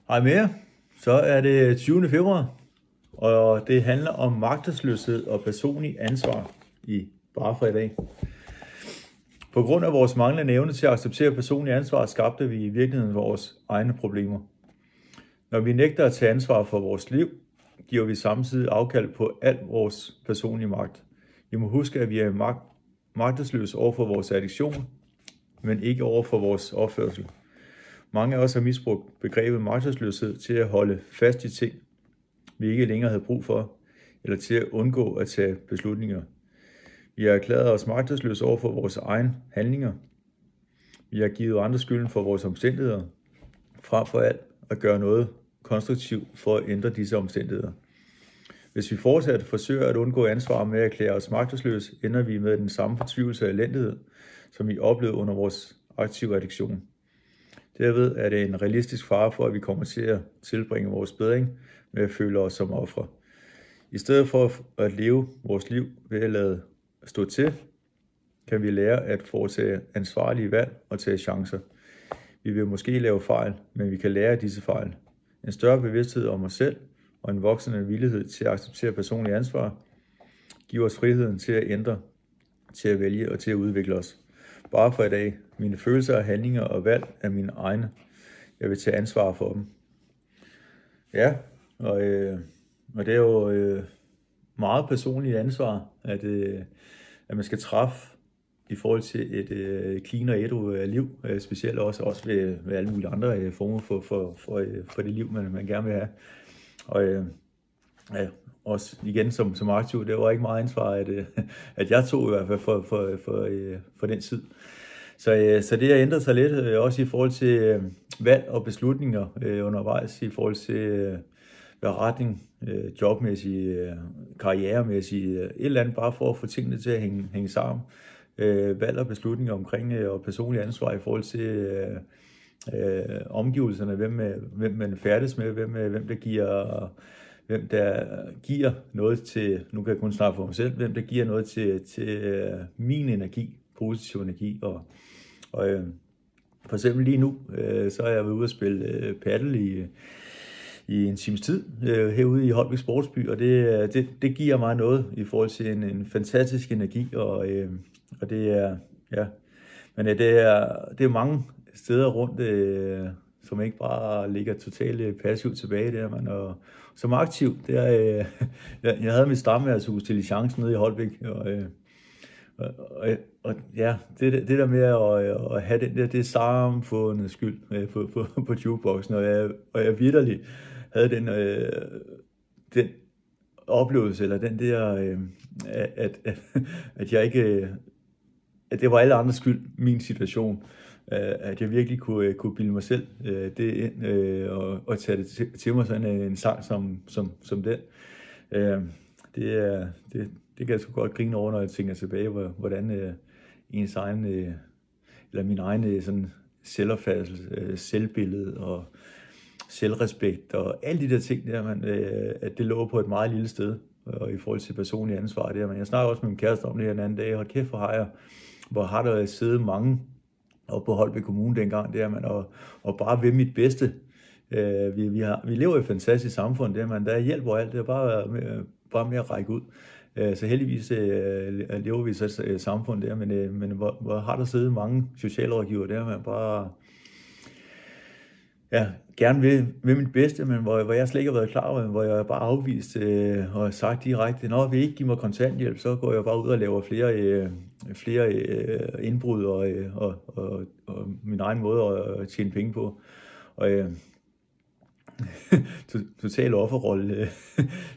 Hej med jer. Så er det 20. februar, og det handler om magtesløshed og personlig ansvar i bare for i dag. På grund af vores manglende evne til at acceptere personlig ansvar, skabte vi i virkeligheden vores egne problemer. Når vi nægter at tage ansvar for vores liv, giver vi samtidig afkald på al vores personlige magt. Vi må huske, at vi er magtesløse over for vores addiktion, men ikke over for vores opførsel. Mange af os har misbrugt begrebet magtesløshed til at holde fast i ting, vi ikke længere havde brug for, eller til at undgå at tage beslutninger. Vi har erklæret os magtesløse over for vores egne handlinger. Vi har givet andre skylden for vores omstændigheder, frem for alt at gøre noget konstruktivt for at ændre disse omstændigheder. Hvis vi fortsat forsøger at undgå ansvar med at erklære os magtesløse, ender vi med den samme fortvivlelse og elendighed, som vi oplevede under vores aktive addiktion. Derved er det en realistisk fare for, at vi kommer til at tilbringe vores bedring med at føle os som ofre. I stedet for at leve vores liv ved at lade stå til, kan vi lære at foretage ansvarlige valg og tage chancer. Vi vil måske lave fejl, men vi kan lære af disse fejl. En større bevidsthed om os selv og en voksende villighed til at acceptere personlig ansvar giver os friheden til at ændre, til at vælge og til at udvikle os. Bare for i dag. Mine følelser, handlinger og valg er mine egne. Jeg vil tage ansvar for dem. Ja, og det er jo meget personligt ansvar, at man skal træffe i forhold til et clean og ædru liv, specielt også ved alle mulige andre former for det liv, man gerne vil have. Og ja, også igen som aktiv, det var ikke meget ansvar, at jeg tog i hvert fald for den tid. Så det har ændret sig lidt, også i forhold til valg og beslutninger undervejs, i forhold til hvad retning, jobmæssigt, karrieremæssigt, et eller andet, bare for at få tingene til at hænge sammen. Valg og beslutninger omkring og personlig ansvar i forhold til omgivelserne, hvem man færdes med, hvem der giver noget til, nu kan jeg kun snakke for mig selv, hvem der giver noget til min energi, positiv energi. Og for eksempel lige nu, så er jeg været ude at spille paddle i en times tid herude i Holbæk Sportsby, og det giver mig noget i forhold til en fantastisk energi, og det er, ja, men det er mange steder rundt, som ikke bare ligger totalt passivt tilbage der, man, og som aktiv, jeg havde mit stammeværelshus til Licence nede i Holbæk, og ja, det der med at have den der, det er samfundets skyld på jukeboxen, og jeg vitterligt havde den oplevelse, eller den der, at jeg ikke, at det var alle andres skyld, min situation, at jeg virkelig kunne bilde mig selv det ind, og tage det til mig, sådan en sang som den. Det kan jeg sgu godt grine over, når jeg tænker tilbage, hvordan ens egen, eller min egen sådan selvopfattelse, selvbillede og selvrespekt og alle de der ting der, at det lå på et meget lille sted, og i forhold til personlig ansvar der. Men jeg snakker også med min kæreste om det her en anden dag, hold kæft hvor har der siddet mange oppe på Holbæk Kommune dengang der, og bare ved mit bedste. Vi lever i et fantastisk samfund der, der hjælper alt, det er bare med at række ud. Så heldigvis lever vi så et samfund der, men hvor har der siddet mange socialrådgiver der, man bare gerne vil mit bedste, men hvor jeg slet ikke har været klar over, hvor jeg bare afvist og sagt direkte, når vi ikke giver mig kontanthjælp, så går jeg bare ud og laver flere indbrud og min egen måde at tjene penge på. Og total offerrolle,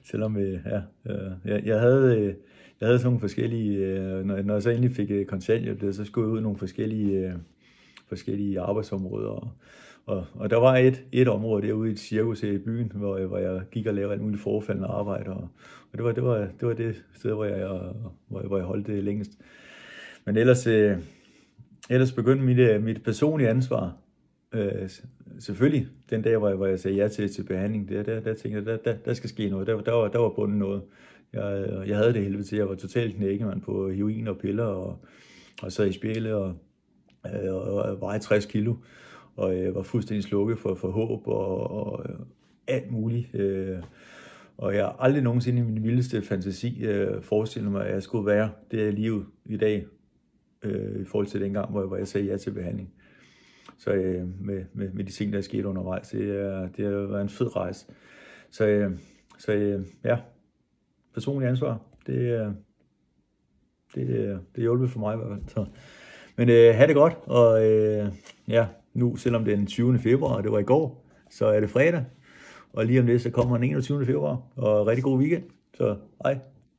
selvom jeg havde sådan nogle forskellige, når jeg så endelig fik kontanthjælp, så skulle jeg ud i nogle forskellige arbejdsområder, og der var et område derude i et cirkus i byen, hvor jeg gik og lavede alt muligt forfaldende arbejde, og det var det sted, hvor jeg holdt det længst. Men ellers begyndte mit personlige ansvar. Selvfølgelig den dag, hvor jeg sagde ja til behandling, der tænkte jeg, der skal ske noget. Der var bundet noget. Jeg havde det helvede til. Jeg var totalt knækket, man, på heroin og piller, og sad i spjæle og vejede 60 kilo. og var fuldstændig slukket for håb og alt muligt. Og jeg har aldrig nogensinde i min vildeste fantasi forestillet mig, at jeg skulle være det liv i dag, i forhold til dengang, hvor jeg sagde ja til behandling. Så med de ting, der er sket undervejs, det har været en fed rejse. Så ja, personlig ansvar, det er hjulpet for mig i hvert fald. Så. Men have det godt, og ja, nu selvom det er den 20. februar, og det var i går, så er det fredag. Og lige om lidt, så kommer den 21. februar, og rigtig god weekend. Så hej.